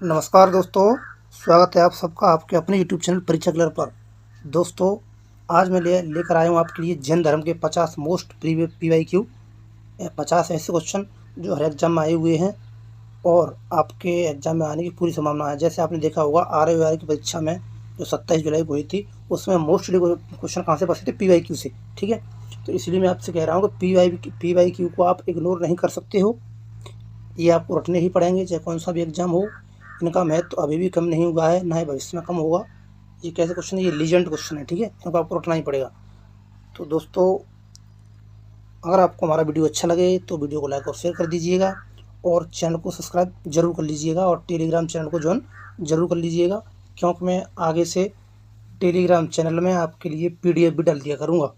नमस्कार दोस्तों, स्वागत है आप सबका आपके अपने यूट्यूब चैनल परीक्षा क्लियर पर। दोस्तों, आज मैं लेकर आया हूँ आपके लिए जैन धर्म के 50 मोस्ट PYQ 50 ऐसे क्वेश्चन जो हर एग्जाम में आए हुए हैं और आपके एग्जाम में आने की पूरी संभावना है। जैसे आपने देखा होगा RAR की परीक्षा में जो 27 जुलाई को हुई थी, उसमें मोस्टली क्वेश्चन कहाँ से बचे थे? PYQ से। ठीक है, तो इसलिए मैं आपसे कह रहा हूँ कि PYQ को आप इग्नोर नहीं कर सकते हो। ये आपको रटने ही पड़ेंगे, चाहे कौन सा भी एग्जाम हो। इनका महत्व तो अभी भी कम नहीं हुआ है, ना ही भविष्य में कम होगा। ये कैसे क्वेश्चन है? ये लीजेंड क्वेश्चन है। ठीक है, इनको आपको रटना ही पड़ेगा। तो दोस्तों, अगर आपको हमारा वीडियो अच्छा लगे तो वीडियो को लाइक और शेयर कर दीजिएगा और चैनल को सब्सक्राइब जरूर कर लीजिएगा और टेलीग्राम चैनल को ज्वाइन जरूर कर लीजिएगा, क्योंकि मैं आगे से टेलीग्राम चैनल में आपके लिए PDF भी डाल दिया करूँगा।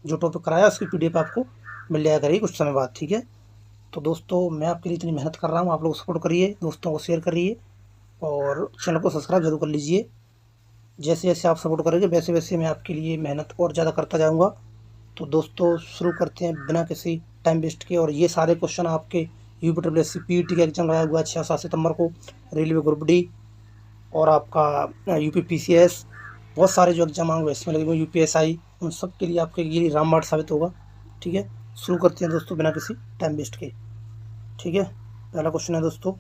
जो टॉपिक कराया उसकी PDF आपको मिल जाया करेगी कुछ समय बाद। ठीक है, तो दोस्तों, मैं आपके लिए इतनी मेहनत कर रहा हूँ, आप लोग सपोर्ट करिए, दोस्तों को शेयर करिए और चैनल को सब्सक्राइब जरूर कर लीजिए। जैसे जैसे आप सपोर्ट करेंगे वैसे वैसे मैं आपके लिए मेहनत और ज़्यादा करता जाऊँगा। तो दोस्तों, शुरू करते हैं बिना किसी टाइम वेस्ट के। और ये सारे क्वेश्चन आपके UPSSC PET का एग्जाम लगाया हुआ है 6-7 सितंबर को, रेलवे ग्रुप डी और आपका UPPCS, बहुत सारे जो एग्जाम आएंगे इसमें लगे हुए UPSI, उन सब के लिए आपके लिए रामबाण साबित होगा। ठीक है, शुरू करते हैं दोस्तों बिना किसी टाइम वेस्ट के। ठीक है, पहला क्वेश्चन है दोस्तों,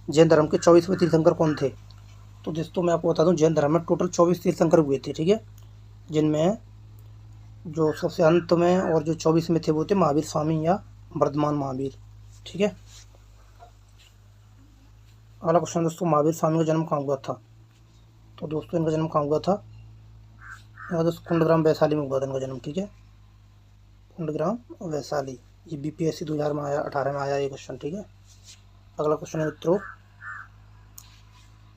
जैन धर्म के 24वें तीर्थंकर कौन थे? तो दोस्तों, मैं आपको बता दूं, जैन धर्म में टोटल 24 तीर्थंकर हुए थे। ठीक है, जिनमें जो सबसे अंत में और जो 24 में थे वो थे महावीर स्वामी या वर्धमान महावीर। ठीक है, अगला क्वेश्चन दोस्तों, महावीर स्वामी का जन्म कहाँ हुआ था? तो दोस्तों, इनका जन्म कहाँ हुआ था? दोस्तों, कुंडग्राम वैशाली में हुआ था इनका जन्म। ठीक है, कुंडग्राम वैशाली। ये BPSC 2000 में आया, 18 में आया ये क्वेश्चन। ठीक है, अगला क्वेश्चन है मित्रों,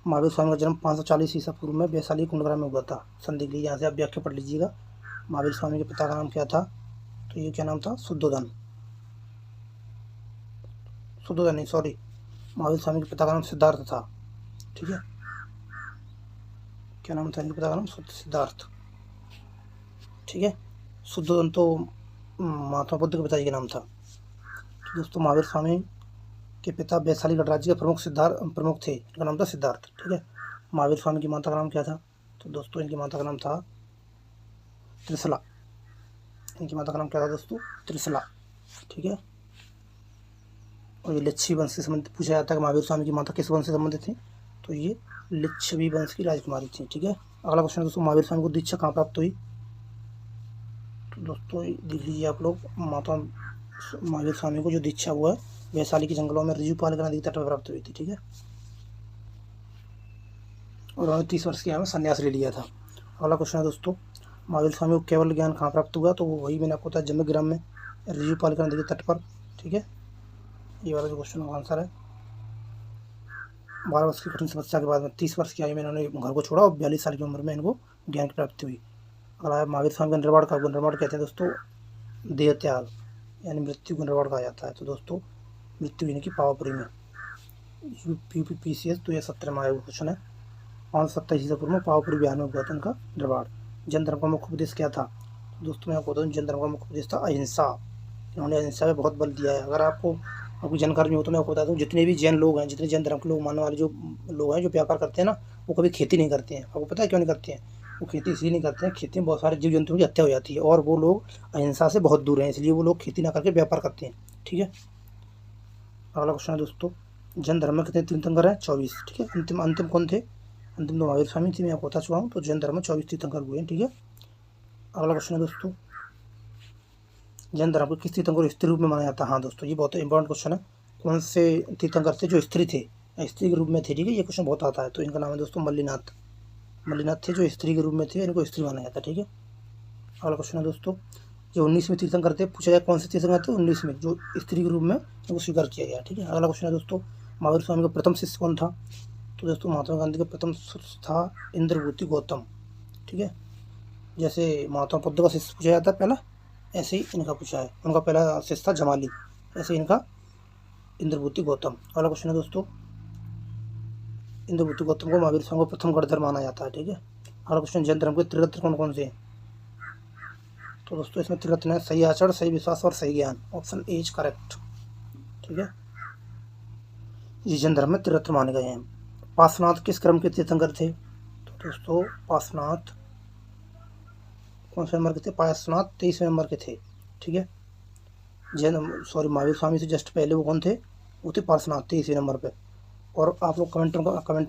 महावीर स्वामी का जन्म 540 ईसा पूर्व में वैशाली कुंडग्राम में हुआ था। संधि के लिए यहाँ से आप व्याख्या पढ़ लीजिएगा। महावीर स्वामी के पिता का नाम क्या था? तो ये क्या नाम था? शुद्धोधन नहीं, सॉरी, महावीर स्वामी के पिता का नाम सिद्धार्थ था। ठीक है, क्या नाम था इनके पिता का नाम? सिद्धार्थ। ठीक है, शुद्धोधन तो महात्मा बुद्ध के पिताजी का नाम था। तो दोस्तों, महावीर स्वामी के पिता वैशाली गणराज्य के प्रमुख थे, इनका नाम था सिद्धार्थ। ठीक है, महावीर स्वामी की माता का नाम क्या था? तो दोस्तों, इनकी माता का नाम था त्रिशला। इनकी माता का नाम क्या था दोस्तों? त्रिशला। ठीक है, और ये लिच्छवी वंश से संबंधित पूछा जाता है कि महावीर स्वामी की माता किस वंश से संबंधित थी? तो ये लिच्छवी वंश की राजकुमारी थी। ठीक है, अगला क्वेश्चन दोस्तों, महावीर स्वामी को दीक्षा कहाँ प्राप्त हुई? तो दोस्तों, देख लीजिए आप लोग, माता महावीर स्वामी को जो दीक्षा हुआ है वैशाली के जंगलों में ऋजुपाल नदी तट पर प्राप्त हुई थी। ठीक है, और उन्होंने 30 वर्ष की आयु में संन्यास ले लिया था। अगला क्वेश्चन है दोस्तों, महावीर स्वामी को केवल ज्ञान कहाँ प्राप्त हुआ? तो वही मैंने आपको बताया, जम्मूग्राम में ऋजुपाल नदी के तट पर। ठीक है, ये वाला जो क्वेश्चन का आंसर है। 12 वर्ष की कठिन समस्या के बाद में 30 वर्ष की आयु में इन्होंने घर को छोड़ा और 42 साल की उम्र में इनको ज्ञान की प्राप्ति हुई। अगला महावीर स्वामी का निर्वाण कहते हैं दोस्तों? देह त्याग यानी मृत्यु को निर्वाण कहा जाता है। तो दोस्तों, मृत्यु इनकी पावापुरी में। UPPCS 2017 में आया हुआ क्वेश्चन है। 527 ईसा पूर्व में पावापुरी बिहार में हुआ था इनका निर्वाण। जैन धर्म का मुख्य उपदेश क्या था? तो दोस्तों, मैं आपको बता दूं, जैन धर्म का मुख्य उपदेश था अहिंसा। इन्होंने अहिंसा पे बहुत बल दिया है। अगर आपकी जानकारी में हो तो मैं आपको बता दूं, जितने भी जैन लोग हैं, जितने जैन धर्म के लोग मानने वाले जो लोग हैं, जो व्यापार करते हैं ना, वो कभी खेती नहीं करते हैं। आपको पता है क्यों नहीं करते हैं? वो खेती इसलिए नहीं करते हैं, खेती में बहुत सारे जीव जंतुओं की हत्या हो जाती है और वो लोग अहिंसा से बहुत दूर हैं, इसलिए वो लोग खेती ना करके व्यापार करते हैं। ठीक है, अगला क्वेश्चन है दोस्तों, जैन धर्म में कितने तीर्थंकर हैं? 24। ठीक है, अंतिम कौन थे? अंतिम तो महावीर स्वामी थी, मैं आपको बता चुका हूँ। तो जैन धर्म में 24 तीर्थंकर हुए हैं। ठीक है, अगला क्वेश्चन है दोस्तों, जैन धर्म को किस तीर्थंकर को स्त्री रूप में माना जाता है? हाँ दोस्तों, ये बहुत इंपॉर्टेंट क्वेश्चन है। कौन से तीर्थंकर थे जो स्त्री थे, स्त्री के रूप में थे? ठीक है, ये क्वेश्चन बहुत आता है। तो इनका नाम है दोस्तों मल्लीनाथ थे, जो स्त्री के रूप में थे, इनको स्त्री माना जाता है। ठीक है, अगला क्वेश्चन है दोस्तों, जो 19वें तीर्थंकर थे, पूछा जाए कौन से तीर्थंकर थे 19 में जो स्त्री के रूप में इनको स्वीकार किया गया। ठीक है, अगला क्वेश्चन है दोस्तों, महावीर स्वामी का प्रथम शिष्य कौन था? तो दोस्तों, महात्मा गांधी का प्रथम शिष्य था इंद्रभूति गौतम। ठीक है, जैसे महात्मा बुद्ध का शिष्य पूछा जाता है पहला, ऐसे ही इनका पूछा है। उनका पहला शिष्य था जमाली, ऐसे इनका इंद्रभूति गौतम। अगला क्वेश्चन है दोस्तों, इंद्रभूति गौतम को महावीर स्वामी को प्रथम गणधर माना जाता है। ठीक है, अगला क्वेश्चन, जैन धर्म के त्रिरत्न कौन कौन से हैं? तो दोस्तों, इसमें त्रिरत्न है सही आचरण, सही विश्वास और सही ज्ञान। Option A is correct. ठीक है, ये जैन धर्म में तीर्थरत्न माने गए हैं। पार्श्वनाथ किस क्रम के तीर्थंकर थे? तो दोस्तों पार्श्वनाथ कौन से नंबर के थे? पार्श्वनाथ 23वें नंबर के थे। ठीक है, महावीर स्वामी से जस्ट पहले वो कौन थे? वो थे पार्श्वनाथ 23वें नंबर पे। और आप लोग कमेंट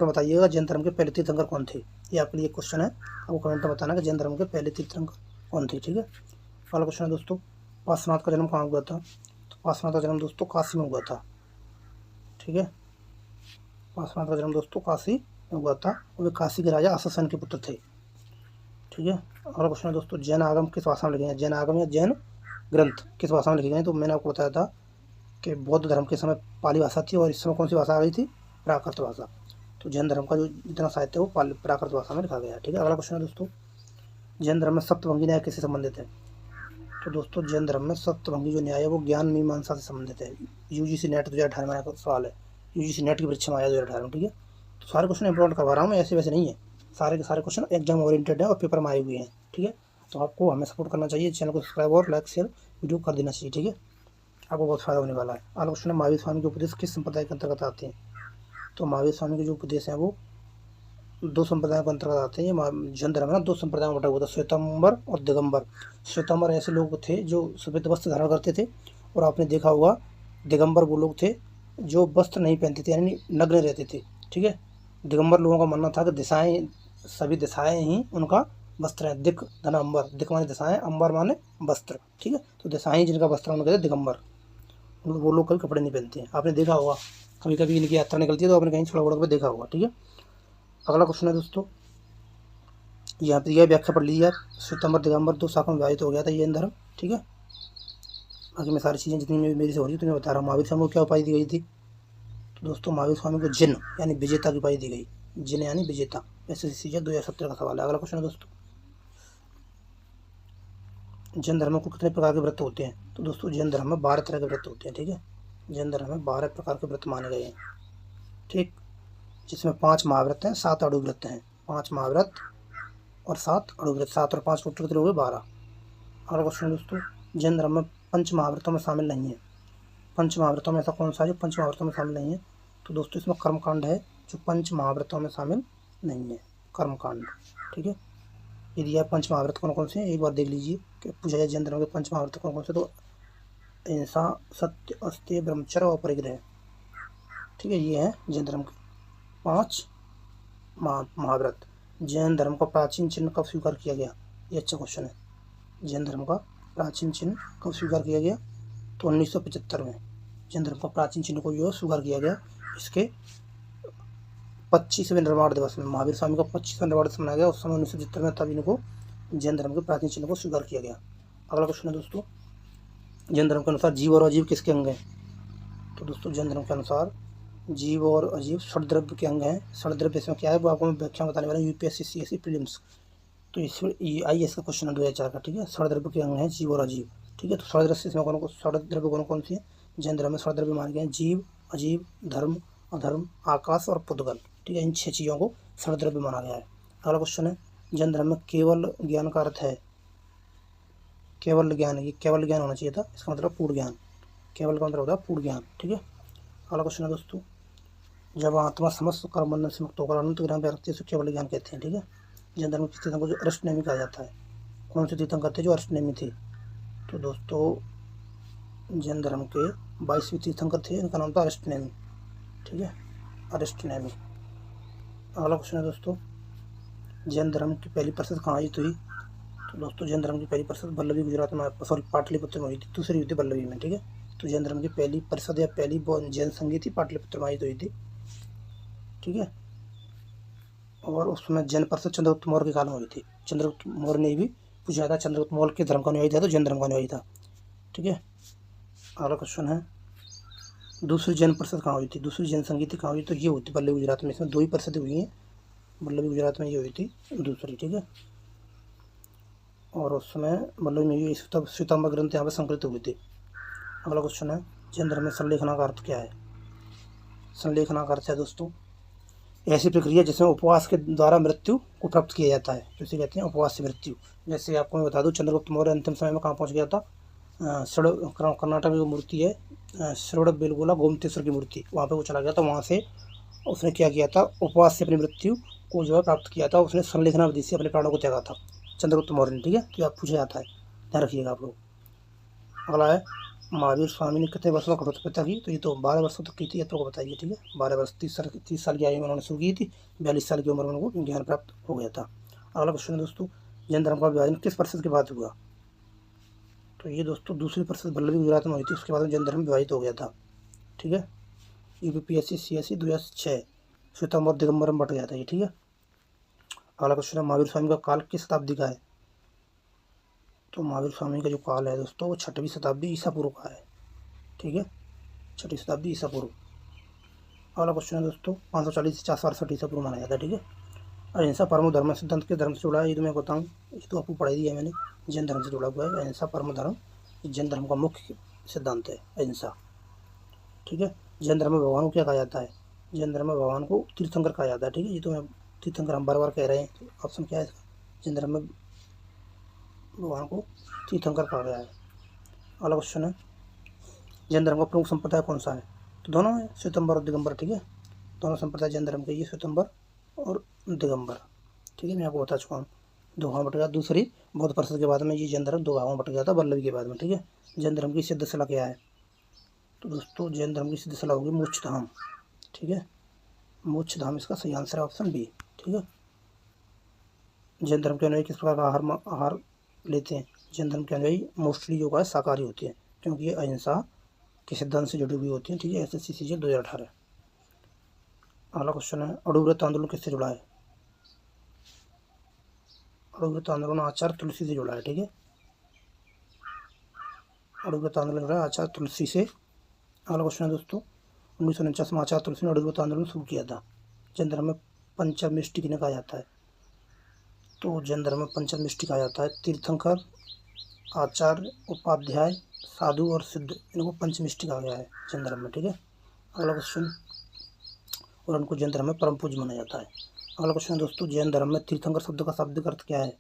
में बताइएगा जैन धर्म के पहले तीर्थंकर कौन थे। ये आपके लिए क्वेश्चन है, आपको कमेंट में बताना कि जैन धर्म के पहले तीर्थंकर कौन थे। ठीक है, अगला क्वेश्चन है दोस्तों, पार्श्वनाथ का जन्म कहाँ हुआ था? तो पार्श्वनाथ का जन्म दोस्तों काशी में हुआ था। ठीक है, पार्श्वनाथ का जन्म दोस्तों काशी में हुआ था। वे काशी के राजा अशोक के पुत्र थे। ठीक है, अगला क्वेश्चन है दोस्तों, जैन आगम किस भाषा में लिखे गए? जैन आगम या जैन ग्रंथ किस भाषा में लिखे गए? तो मैंने आपको बताया था कि बौद्ध धर्म के समय पाली भाषा थी और इस समय कौन सी भाषा आ गई थी? प्राकृत भाषा। तो जैन धर्म का जो जितना साहित्य है वो प्राकृत भाषा में लिखा गया है। ठीक है, अगला क्वेश्चन है दोस्तों, जैन धर्म में सप्तभंगी न्याय किससे संबंधित है? तो दोस्तों जैन धर्म में सप्तभंगी जो न्याय है वो ज्ञान मीमांसा से संबंधित है। यूजीसी नेट 2018 में का सवाल है, यूजीसी नेट की परीक्षा में आया 2018 में। ठीक है, तो सारे क्वेश्चन इंप्लीमेंट करवा रहा हूँ मैं, ऐसे वैसे नहीं है, सारे के सारे क्वेश्चन एग्जाम ओरिएंटेड है और पेपर में आए हुए हैं। ठीक है, तो आपको हमें सपोर्ट करना चाहिए, चैनल को सब्सक्राइब और लाइक शेयर वीडियो कर देना चाहिए। ठीक है, आपको बहुत फायदा होने वाला है। अगला क्वेश्चन है, महावीर स्वामी के उपदेश किस संप्रदाय के अंतर्गत आते हैं? तो महावीर स्वामी के जो उपदेश हैं वो 2 संप्रदायों के अंतर्गत आते हैं। जैन धर्म है ना 2 संप्रदायों में बटा हुआ था, श्वेतांबर और दिगंबर। श्वेतांबर ऐसे लोग थे जो सफेद वस्त्र धारण करते थे, और आपने देखा होगा दिगंबर वो लोग थे जो वस्त्र नहीं पहनते थे, यानी नग्न रहते थे। ठीक है, दिगंबर लोगों का मानना था कि दिशाएं, सभी दिशाएं ही उनका वस्त्र है। दिक धन अंबर, दिक माने दिशाएं, अंबर माने वस्त्र। ठीक है, तो दिशाएं जिनका वस्त्र उनको कहते हैं दिगंबर। वो लोग कभी कपड़े नहीं पहनते हैं, आपने देखा होगा, कभी कभी इनकी यात्रा निकलती है तो आपने कहीं छोड़ा बड़ा देखा होगा। ठीक है, अगला क्वेश्चन है दोस्तों, यहाँ पे यह व्याख्या पढ़ लीजिए आप, श्वेतांबर दिगंबर 2 शाखा में विभाजित हो गया था जैन धर्म। ठीक है, बाकी मैं सारी चीज़ें जितनी मेरी से हो रही है तो मैं बता रहा हूँ। महावीर स्वामी को क्या उपाधि दी गई थी? तो दोस्तों महावीर स्वामी को जिन यानी विजेता की उपाधि दी गई। जिन यानी विजेता, SSC 2017 का सवाल है। अगला क्वेश्चन है दोस्तों, जैन धर्म को कितने प्रकार के व्रत होते हैं? तो दोस्तों जैन धर्म में 12 तरह के व्रत होते हैं। ठीक है, जैन धर्म में 12 प्रकार के व्रत माने गए हैं। ठीक, जिसमें 5 महाव्रत हैं, 7 अड़ु व्रत हैं। 5 महाव्रत और 7 अड़ु व्रत, 7 और 5 टोटल कितने हो गए? 12। अगला क्वेश्चन है दोस्तों, जैन धर्म में पंच महाव्रतों में शामिल नहीं है। पंच महाव्रतों में ऐसा कौन सा है जो पंच महाव्रतों में शामिल नहीं है? तो दोस्तों इसमें कर्मकांड है जो पंच महाव्रतों में शामिल नहीं है, कर्मकांड। ठीक है, यदि आप पंच महाव्रत कौन कौन से हैं एक बार देख लीजिए कि पूछा जाए जैन धर्म के पंच महाव्रत कौन कौन से, तो अहिंसा, सत्य, अस्तेय, ब्रह्मचर्य और परिग्रह। ठीक है, ये है जैन धर्म के 5 महाव्रत। जैन धर्म का प्राचीन चिन्ह कब स्वीकार किया गया? ये अच्छा क्वेश्चन है। जैन धर्म का प्राचीन चिन्ह कब स्वीकार किया गया? तो 1975 में जैन धर्म का प्राचीन चिन्ह को जो स्वीकार किया गया। इसके 25वें निर्माण दिवस में, महावीर स्वामी का 25वां निर्माण दिवस मनाया गया उस समय 1975 में, तब इनको जैन धर्म के प्राचीन चिन्ह को स्वीकार किया गया। अगला क्वेश्चन है दोस्तों, जैन धर्म के अनुसार जीव और अजीव किसके अंग हैं? तो दोस्तों जैन धर्म के अनुसार जीव और अजीव षड्द्रव्य के अंग हैं। षड्द्रव्य इसमें क्या है वो आपको मैं व्याख्या बताने वाला हूँ, UPSC CSE प्रीलिम्स। तो इसमें IAS का क्वेश्चन है 2004 का। ठीक है, षड्द्रव्य के अंग हैं जीव और अजीव। ठीक है, तो षड्द्रव्य कौन सी है? जैन धर्म में षड्द्रव्य माने गए हैं जीव, अजीव, धर्म, अधर्म, आकाश और पुद्गल। ठीक है, इन 6 चीज़ों को षड्द्रव्य माना गया है। अगला क्वेश्चन है, जैन धर्म में केवल ज्ञान का अर्थ है? केवल ज्ञान, ये केवल ज्ञान होना चाहिए था, इसका मतलब पूर्ण ज्ञान। केवल का मतलब होता है पूर्ण ज्ञान। ठीक है, अगला क्वेश्चन है दोस्तों, जब आत्मा समस्त कर्म बंधन से मुक्त होकर अनंत ज्ञान पर रखती है तो केवल ज्ञान कहते हैं। ठीक है, जैन धर्म के तीर्थंकर को जो अष्टनेमी कहा जाता है, कौन से तीर्थंकर थे जो अष्टनेमी थे? तो दोस्तों जैन धर्म के 22वें तीर्थंकर थे, इनका नाम था अष्टनेमी। ठीक है, अष्टनेमी। अगला क्वेश्चन है दोस्तों, जैन धर्म की पहली परिषद कहाँ आयोजित हुई? तो दोस्तों जैन धर्म की पहली परिषद वल्लभी गुजरात में, सॉरी पाटलिपुत्र में हुई थी, दूसरी हुई थी वल्लभी में। ठीक है, तो जैन धर्म की पहली परिषद या पहली जैन संघी थी पाटलिपुत्र में आयोजित हुई थी। ठीक है, और उसमें जैन परिषद चंद्रगुप्त मौर्य के काल में हुई थी। चंद्रगुप्त मौर्य ने भी पूछा था जैन धर्म का अनुयायी था तो जैन धर्म का अनुयायी था। ठीक है, अगला क्वेश्चन है, दूसरी जैन परिषद कहाँ हुई थी? दूसरी जैन संगीति कहाँ हुई? तो ये हुई थी वल्लभी गुजरात में। इसमें 2 ही परिषदें हुई हैं, वल्लभी गुजरात में ये हुई थी दूसरी। ठीक है, और उस समय वल्लभी में ये श्वेतांबर ग्रंथ यहाँ पर संकलित हुए थे। अगला क्वेश्चन है, जैन धर्म में संलेखना का अर्थ क्या है? संलेखना का अर्थ है दोस्तों ऐसी प्रक्रिया जिसमें उपवास के द्वारा मृत्यु को प्राप्त किया जाता है, जिसे कहते हैं उपवास से मृत्यु। जैसे आपको मैं बता दूं, चंद्रगुप्त मौर्य अंतिम समय में कहाँ पहुँच गया था? कर्नाटक में जो मूर्ति है श्रवण बेलगोला गोमतेश्वर की मूर्ति, वहाँ पे वो चला गया था। वहाँ से उसने क्या किया था, उपवास से अपनी मृत्यु को जो है प्राप्त किया था। उसने संलेखना विधि से अपने प्राणों को त्यागा था, चंद्रगुप्त मौर्य ने। ठीक है, तो आप पूछा जाता है, ध्यान रखिएगा आप लोग। अगला है महावीर स्वामी ने कितने वर्षों तक कठोर की, तो ये तो 12 वर्षों तक की थी, ये तो बताइए। ठीक है, 12 वर्ष, 30 साल की आयु में उन्होंने शुरू की थी, 42 साल की उम्र में उनको ज्ञान प्राप्त हो गया था। अगला क्वेश्चन है दोस्तों, जैन धर्म का विभाजन किस परिषद के बाद हुआ, तो ये दोस्तों दूसरी परिषद वल्लभी गुजरात में हुई थी, उसके बाद में जैन धर्म विभाजित हो गया था। ठीक है, यूपीपीएससी CSE 2006 श्वेतंबर और दिगंबर में बट गया था ये। ठीक है, अगला क्वेश्चन है महावीर स्वामी का काल किस शताब्दी का है, तो महावीर स्वामी का जो काल है दोस्तों वो 6वीं शताब्दी ईसा पूर्व का है। ठीक है, 6वीं शताब्दी ईसा पूर्व। अगला क्वेश्चन है दोस्तों 540 से 468 ईसा पूर्व माना जाता है। ठीक है, अहिंसा परमो धर्म सिद्धांत के धर्म से जुड़ा है, ये तो मैं बताऊँ, ये तो आपको पढ़ाई दी है मैंने, जैन धर्म से जुड़ा हुआ है। अहिंसा परम धर्म जैन धर्म का मुख्य सिद्धांत है, अहिंसा। ठीक है, जैन धर्म में भगवान को क्या कहा जाता है, जैन धर्म में भगवान को तीर्थंकर कहा जाता है। ठीक है, ये तो मैं तीर्थंकर हम बार बार कह रहे हैं, तो ऑप्शन क्या है इसका, जैन धर्म में भगवान को तीर्थंकर कहा गया है। अगला क्वेश्चन है जैन धर्म का प्रमुख संप्रदाय कौन सा है, तो दोनों है, श्वेतंबर और दिगंबर। ठीक है, दोनों संप्रदाय जैन धर्म के, ये श्वेतंबर और दिगंबर। ठीक है, मैं आपको बता चुका हूँ, दो भाव बट गया। दूसरी बौद्ध परिषद के बाद में ये जैन धर्म दो भावों में बट गया था, वल्लभी के बाद में। ठीक है, जैन धर्म की सिद्ध सला क्या है, तो दोस्तों जैन धर्म की सिद्ध सलाह होगी मोक्षधाम। ठीक है, मोक्षधाम इसका सही आंसर है, ऑप्शन बी। ठीक है, जैन धर्म के अनुयायी किस प्रकार का आहार लेते हैं, जैन धर्म के अनुयायी मोस्टली जो है शाकाहारी होते हैं, क्योंकि ये अहिंसा के सिद्धांत से जुड़ी हुई होती हैं। ठीक है, SSC CGL 2018। अगला क्वेश्चन है अड़ुव्रत आंदोलन किससे जुड़ा है, अड़ुव्रत आंदोलन आचार्य तुलसी से जुड़ा है। ठीक है, अड़ुव्रत आंदोलन जुड़ा है आचार्य तुलसी से। अगला क्वेश्चन है दोस्तों 1949 में आचार्य तुलसी ने अड़ुव्रत आंदोलन शुरू किया था। जैन धर्म में पंचमिष्टि किन्हें कहा जाता है, तो जैन धर्म में पंचमिष्टि कहा जाता है तीर्थंकर, आचार्य, उपाध्याय, साधु और सिद्ध, इनको पंचमिष्टि कहा गया है जैन धर्म में। ठीक है, अगला क्वेश्चन, और उनको जैन धर्म में परम पूज्य माना जाता है। अगला क्वेश्चन है दोस्तों जैन धर्म में तीर्थंकर शब्द का शाब्दिक अर्थ क्या है,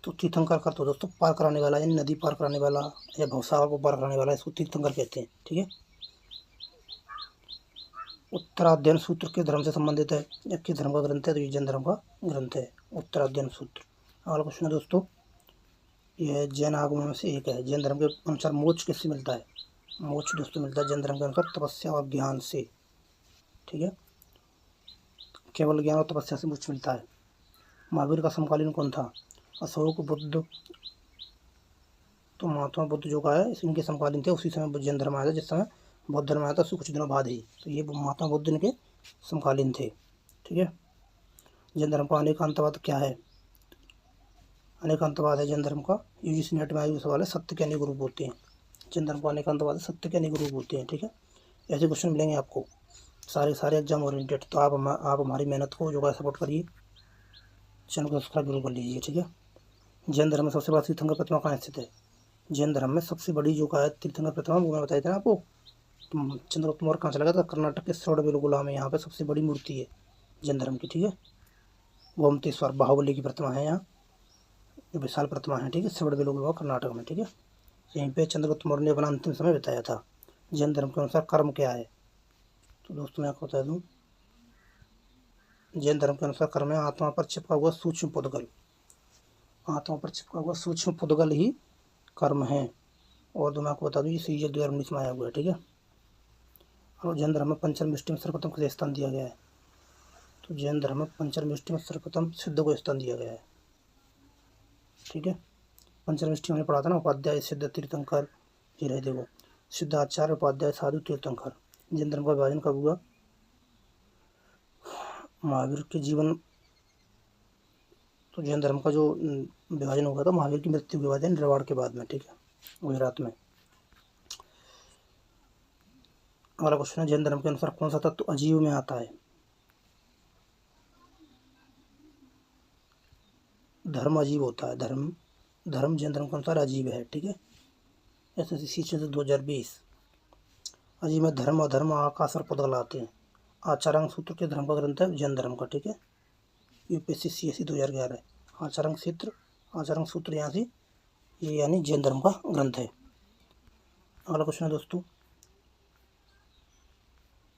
तो तीर्थंकर का तो दोस्तों पार कराने वाला, यानी नदी पार कराने वाला या भवसागर को पार कराने वाला, इसको तीर्थंकर कहते हैं। ठीक है, उत्तराध्ययन सूत्र किस धर्म से संबंधित है, या किस धर्म का ग्रंथ है, तो ये जैन धर्म का ग्रंथ है, उत्तराध्ययन सूत्र। अगला क्वेश्चन है दोस्तों यह जैन आगमों में से एक है, जैन धर्म के अनुसार मोक्ष किससे मिलता है, मोक्ष दोस्तों मिलता है जैन धर्म के अनुसार तपस्या और ज्ञान से। ठीक है, केवल ज्ञान और तपस्या से मोक्ष मिलता है। महावीर का समकालीन कौन था, अशोक, बुद्ध, तो महात्मा बुद्ध जो का है इनके समकालीन थे, उसी समय जैन धर्म आया था जिस समय बौद्ध धर्म आया था, उससे कुछ दिनों बाद ही, तो ये महात्मा बुद्ध इनके समकालीन थे। ठीक है, जैन धर्म का अनेकांतवाद क्या है, अनेकांतवाद है जैन धर्म का, UGC नेट में आया सवाल है, सत्य के अनेक रूप होते हैं। जैन धर्म का अनेकांतवाद है, सत्य के अनेक रूप होते हैं। ठीक है, ऐसे क्वेश्चन मिलेंगे आपको सारे एग्जाम ओरिएंटेड, तो आप हमारी मेहनत को जो है सपोर्ट करिए, चैनल को सब्सक्राइब जरूर कर लीजिए। ठीक है, जैन धर्म में सबसे बड़ा तीर्थंकर प्रतिमा कहाँ स्थित है, जैन धर्म में सबसे बड़ी जो है तीर्थंकर प्रतिमा वो मैं बताया था आपको, चंद्रगुप्त मौर्य कहाँ चला गया था, कर्नाटक के श्रवणबेलगोला में, यहाँ पे सबसे बड़ी मूर्ति है जैन धर्म की। ठीक है, गोमतेश्वर बाहुबली की प्रतिमा है यहाँ, जो विशाल प्रतिमा है। ठीक है, श्रवणबेलगोला कर्नाटक में। ठीक है, यहीं पे चंद्रगुप्त मौर्य ने अपना अंतिम समय बिताया था। जैन धर्म के अनुसार कर्म क्या है, तो दोस्तों मैं आपको बता दूँ, जैन धर्म के अनुसार कर्म है आत्मा पर चिपका हुआ सूक्ष्म पुद्गल, आत्मा पर चिपका हुआ सूक्ष्म पुद्गल ही कर्म है। और तो मैं आपको बता दूँ ये CGL 2019 में आया हुआ है। ठीक है, और जैन धर्म में पंचमिष्टि में सर्वप्रथम किसे स्थान दिया गया है, तो जैन धर्म में पंचमिष्टि में सर्वप्रथम सिद्ध को स्थान दिया गया है। ठीक है, पंचमिष्टि हमने पढ़ा था ना, उपाध्याय, सिद्ध, तीर्थंकर, ये रहे देखो, सिद्ध, आचार्य, उपाध्याय, साधु, तीर्थंकर। जैन धर्म का विभाजन कब हुआ, महावीर के जीवन, तो जैन धर्म का जो विभाजन हुआ था महावीर की मृत्यु के बाद, निर्वाण के बाद में। ठीक है, गुजरात में। अगला क्वेश्चन है जैन धर्म के अनुसार कौन सा तत्व अजीव में आता है, धर्म अजीब होता है, धर्म जैन धर्म के अनुसार अजीब है। ठीक है, SSC 2020। अजीब में धर्म, अधर्म, आकाश और पुद्गल आते हैं। आचारांग सूत्र के धर्म का ग्रंथ है जैन धर्म का। ठीक है, UPSC CSE 2011 है। आचरण सूत्र यहाँ से ये यानी जैन धर्म का ग्रंथ है। अगला क्वेश्चन है दोस्तों,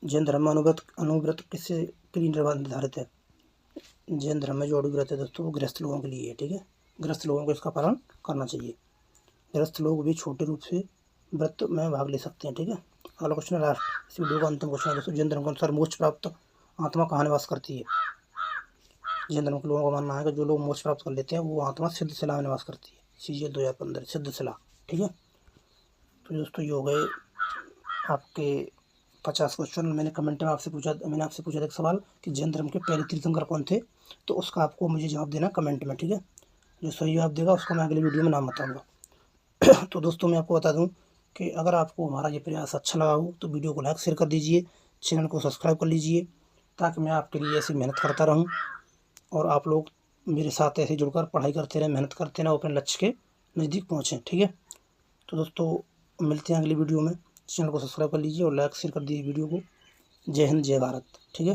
जैन धर्म में अनुव्रत किससे के लिए निर्धारित है? जैन धर्म में जो अनुव्रत है दोस्तों वो गृहस्थ लोगों के लिए है। ठीक है, गृहस्थ लोगों को इसका पालन करना चाहिए। गृहस्थ लोग भी छोटे रूप से व्रत में भाग ले सकते हैं। ठीक है, अगला क्वेश्चन है लास्ट, इस वीडियो का अंतिम क्वेश्चन है दोस्तों, जैन धर्म के अनुसार मोक्ष प्राप्त आत्मा कहाँ निवास करती है? जैन धर्म के लोगों का मानना है कि जो लोग मोक्ष प्राप्त कर लेते हैं वो आत्मा सिद्धशिला में निवास करती है। CGL 2015 सिद्धशिला। ठीक है, तो दोस्तों ये हो गए आपके 50 क्वेश्चन। मैंने आपसे पूछा था एक सवाल कि जैन धर्म के पहले तीर्थंकर कौन थे, तो उसका आपको मुझे जवाब देना कमेंट में। ठीक है, जो सही जवाब देगा उसका मैं अगले वीडियो में नाम बताऊँगा। तो दोस्तों मैं आपको बता दूं कि अगर आपको हमारा ये प्रयास अच्छा लगा हो तो वीडियो को लाइक शेयर कर दीजिए, चैनल को सब्सक्राइब कर लीजिए, ताकि मैं आपके लिए ऐसी मेहनत करता रहूं और आप लोग मेरे साथ ऐसे जुड़कर पढ़ाई करते रहें, मेहनत करते रहें, अपने लक्ष्य के नज़दीक पहुँचें। ठीक है, तो दोस्तों मिलते हैं अगली वीडियो में। चैनल को सब्सक्राइब कर लीजिए और लाइक शेयर कर दीजिए वीडियो को। जय हिंद, जय भारत। ठीक है।